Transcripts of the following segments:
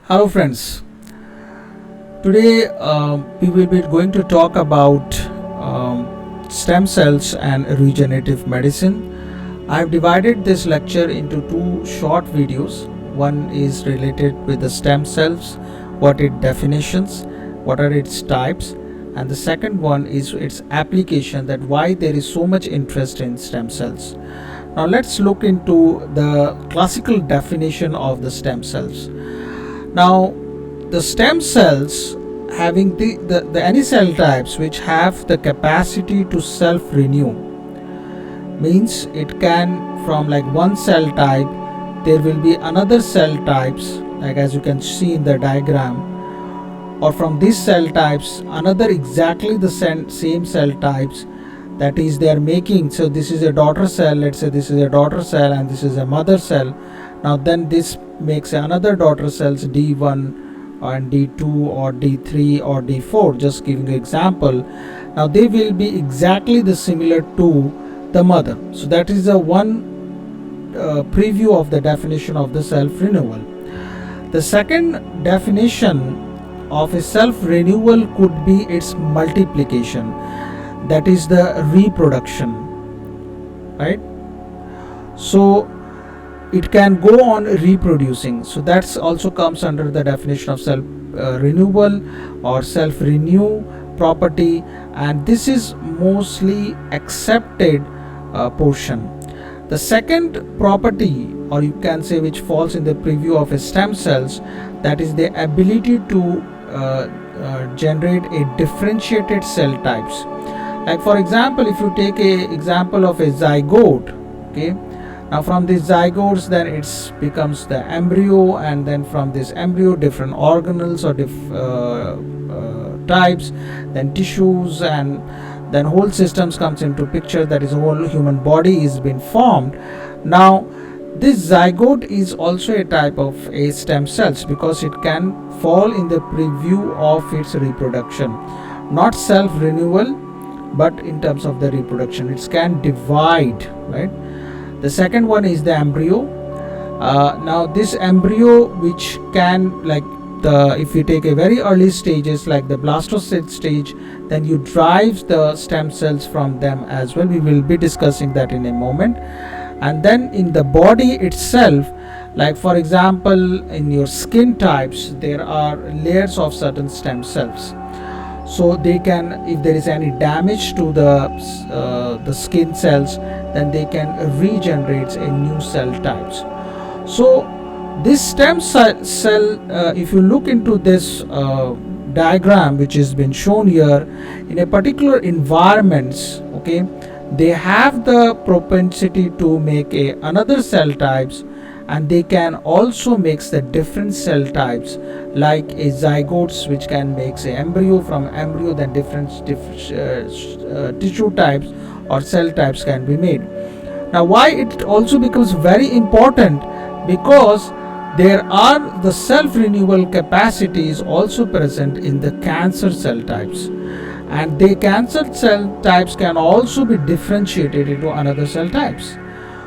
Hello friends, today we will be going to talk about stem cells and regenerative medicine. I have divided this lecture into two short videos. One is related with the stem cells, what its definitions, what are its types, and the second one is its application, that why there is so much interest in stem cells. Now let's look into the classical definition of the stem cells. Now, the stem cells having the any cell types which have the capacity to self renew, means it can, from like one cell type there will be another cell types, like as you can see in the diagram, or from these cell types another exactly the same cell types, that is they are making. So this is a daughter cell, let's say this is a daughter cell and this is a mother cell. Now then this makes another daughter cells D1 and D2 or D3 or D4, just giving an example. Now they will be exactly the similar to the mother. So that is a one preview of the definition of the self renewal. The second definition of a self renewal could be its multiplication, that is the reproduction, right? So it can go on reproducing, so that's also comes under the definition of self renewal or self renew property, and this is mostly accepted portion. The second property, or you can say which falls in the preview of a stem cells, that is the ability to generate a differentiated cell types. Like for example, if you take a example of a zygote, okay, now from these zygotes then it becomes the embryo, and then from this embryo different organelles or types, then tissues, and then whole systems comes into picture, that is whole human body is been formed. Now this zygote is also a type of a stem cells because it can fall in the preview of its reproduction, not self renewal but in terms of the reproduction. It can divide, right? The second one is the embryo. Now this embryo which can, like if you take a very early stages like the blastocyst stage, then you drive the stem cells from them as well. We will be discussing that in a moment. And then in the body itself, like for example in your skin types, there are layers of certain stem cells, so they can, if there is any damage to the skin cells, then they can regenerate a new cell types. So this stem cell, if you look into this diagram which has been shown here, in a particular environments, okay, they have the propensity to make another cell types, and they can also make the different cell types, like a zygotes which can make say embryo, from embryo then different tissue types or cell types can be made. Now why it also becomes very important, because there are the self renewal capacities also present in the cancer cell types, and the cancer cell types can also be differentiated into another cell types.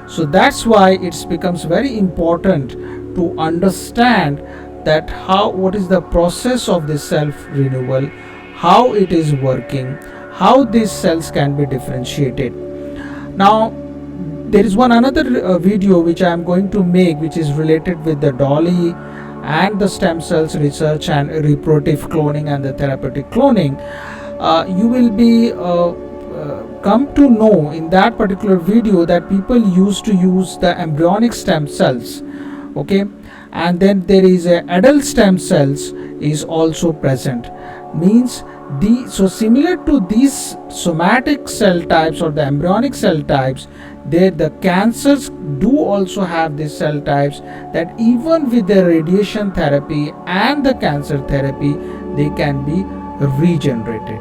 So that's why it becomes very important to understand that what is the process of this self renewal, how it is working, how these cells can be differentiated. Now there is one another video which I am going to make, which is related with the Dolly and the stem cells research and reproductive cloning and the therapeutic cloning. You will be come to know in that particular video that people used to use the embryonic stem cells, okay, and then there is a adult stem cells is also present, means so similar to these somatic cell types or the embryonic cell types, the cancers do also have these cell types, that even with the radiation therapy and the cancer therapy they can be regenerated.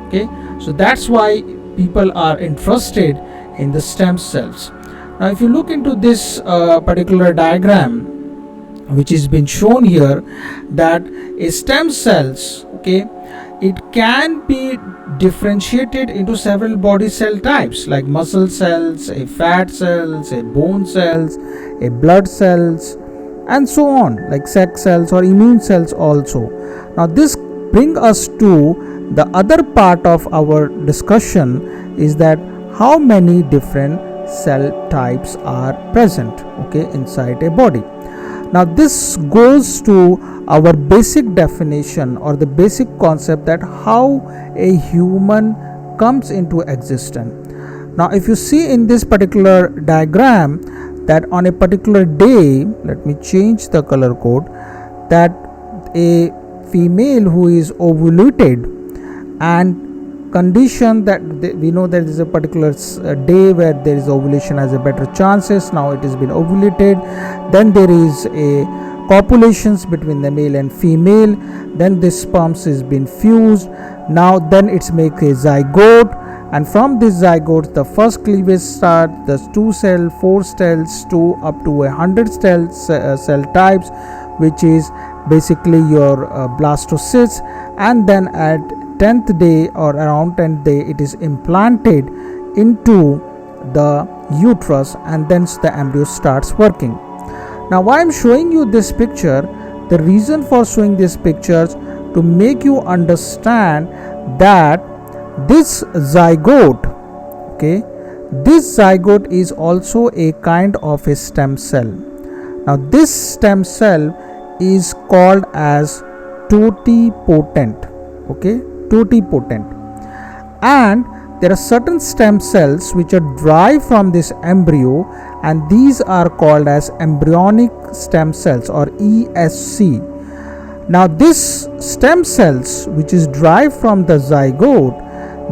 Okay, so that's why people are interested in the stem cells. Now if you look into this particular diagram which has been shown here, that a stem cells, okay, it can be differentiated into several body cell types, like muscle cells, a fat cells, a bone cells, a blood cells, and so on, like sex cells or immune cells also. Now this brings us to the other part of our discussion, is that how many different cell types are present, okay, inside a body. Now this goes to our basic definition or the basic concept that how a human comes into existence. Now if you see in this particular diagram that on a particular day, let me change the color code, that a female who is ovulated and condition that we know there is a particular day where there is ovulation has a better chances. Now it has been ovulated, then there is a copulations between the male and female, then this sperms is been fused, now then it's make a zygote, and from this zygote the first cleavage start, the 2 cell, 4 cells to up to 100 cell types, which is basically your blastocysts, and then at 10th day or around 10th day it is implanted into the uterus, and then the embryo starts working. Now why I'm showing you this picture, the reason for showing these pictures to make you understand that this zygote, okay, this zygote is also a kind of a stem cell. Now this stem cell is called as totipotent, okay, totipotent, and there are certain stem cells which are derived from this embryo, and these are called as embryonic stem cells or ESC. Now this stem cells which is derived from the zygote,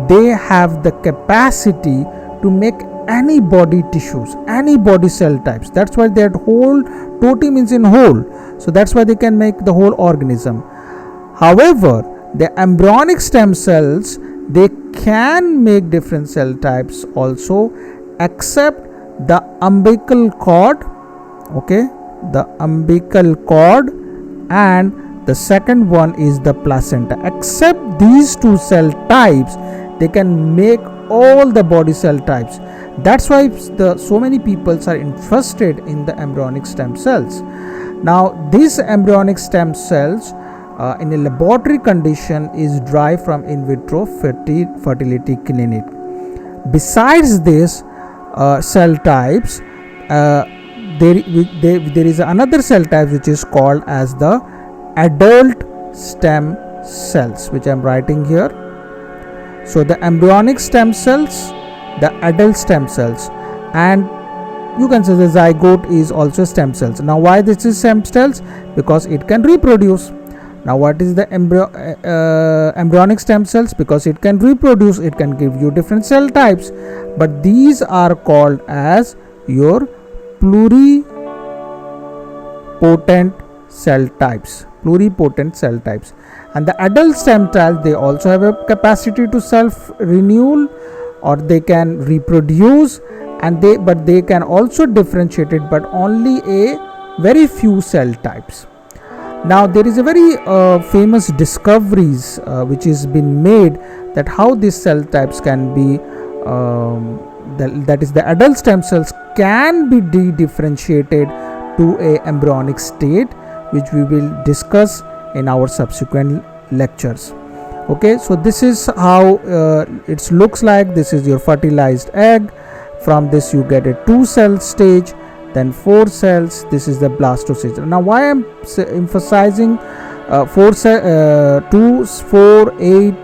they have the capacity to make any body tissues, any body cell types. That's why that whole, toti means in whole, so that's why they can make the whole organism. However, the embryonic stem cells, they can make different cell types also, except the umbilical cord, okay, the umbilical cord, and the second one is the placenta. Except these two cell types, they can make all the body cell types. That's why so many people are interested in the embryonic stem cells. Now these embryonic stem cells in a laboratory condition is derived from in vitro fertility clinic. Besides this cell types, there is another cell type which is called as the adult stem cells, which I am writing here. So the embryonic stem cells, the adult stem cells, and you can say the zygote is also stem cells. Now why this is stem cells? Because it can reproduce. Now what is the embryonic stem cells? Because it can reproduce, it can give you different cell types, but these are called as your pluripotent cell types, pluripotent cell types. And the adult stem cells, they also have a capacity to self renewal, or they can reproduce, and they can also differentiate it, but only a very few cell types. Now there is a very famous discoveries which has been made, that how these cell types can be that is the adult stem cells can be differentiated to a embryonic state, which we will discuss in our subsequent lectures. Okay, so this is how it looks like. This is your fertilized egg. From this you get a 2 cell stage, then 4 cells. This is the blastocyst. Now why I am emphasizing 2, 4, 8,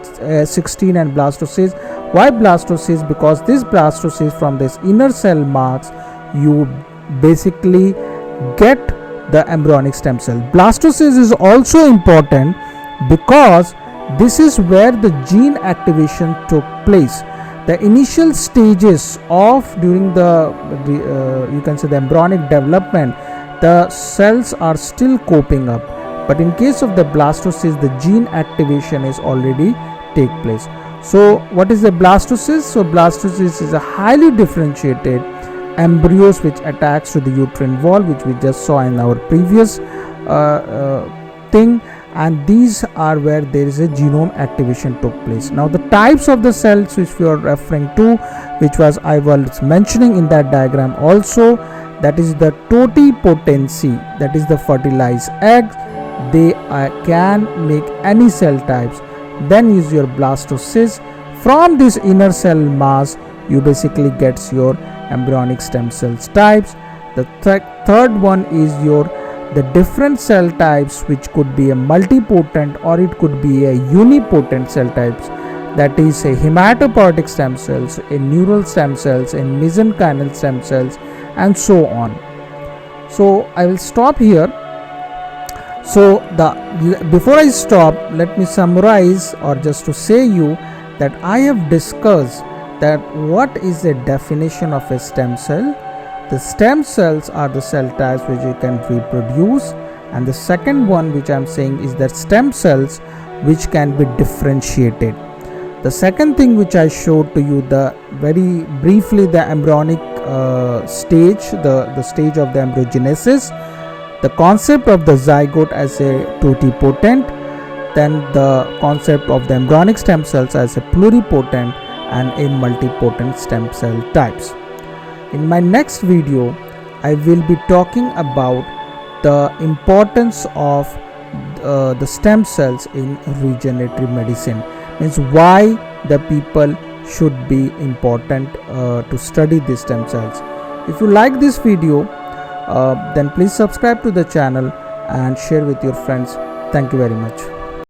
16 and blastocyst? Why blastocyst? Because this blastocyst, from this inner cell marks, you basically get the embryonic stem cell. Blastocyst is also important because this is where the gene activation took place. The initial stages of during the you can say the embryonic development, the cells are still coping up, but in case of the blastocyst, the gene activation is already take place. So what is the blastocyst? So blastocyst is a highly differentiated embryos which attacks to the uterine wall, which we just saw in our previous thing, and these are where there is a genome activation took place. Now the types of the cells which we are referring to, which was I was mentioning in that diagram also, that is the totipotency, that is the fertilized eggs, they can make any cell types. Then is your blastocyst. From this inner cell mass you basically gets your embryonic stem cells types. The third one is your the different cell types, which could be a multipotent or it could be a unipotent cell types, that is a hematopoietic stem cells, a neural stem cells, a mesenchymal stem cells, and so on. So I will stop here. So before I stop, let me summarize, or just to say you that I have discussed that what is the definition of a stem cell. The stem cells are the cell types which you can reproduce, and the second one which I am saying is that stem cells which can be differentiated. The second thing which I showed to you, the very briefly, the embryonic stage, the stage of the embryogenesis, the concept of the zygote as a totipotent, then the concept of the embryonic stem cells as a pluripotent and a multipotent stem cell types. In my next video, I will be talking about the importance of the stem cells in regenerative medicine, means why the people should be important to study these stem cells. If you like this video, then please subscribe to the channel and share with your friends. Thank you very much.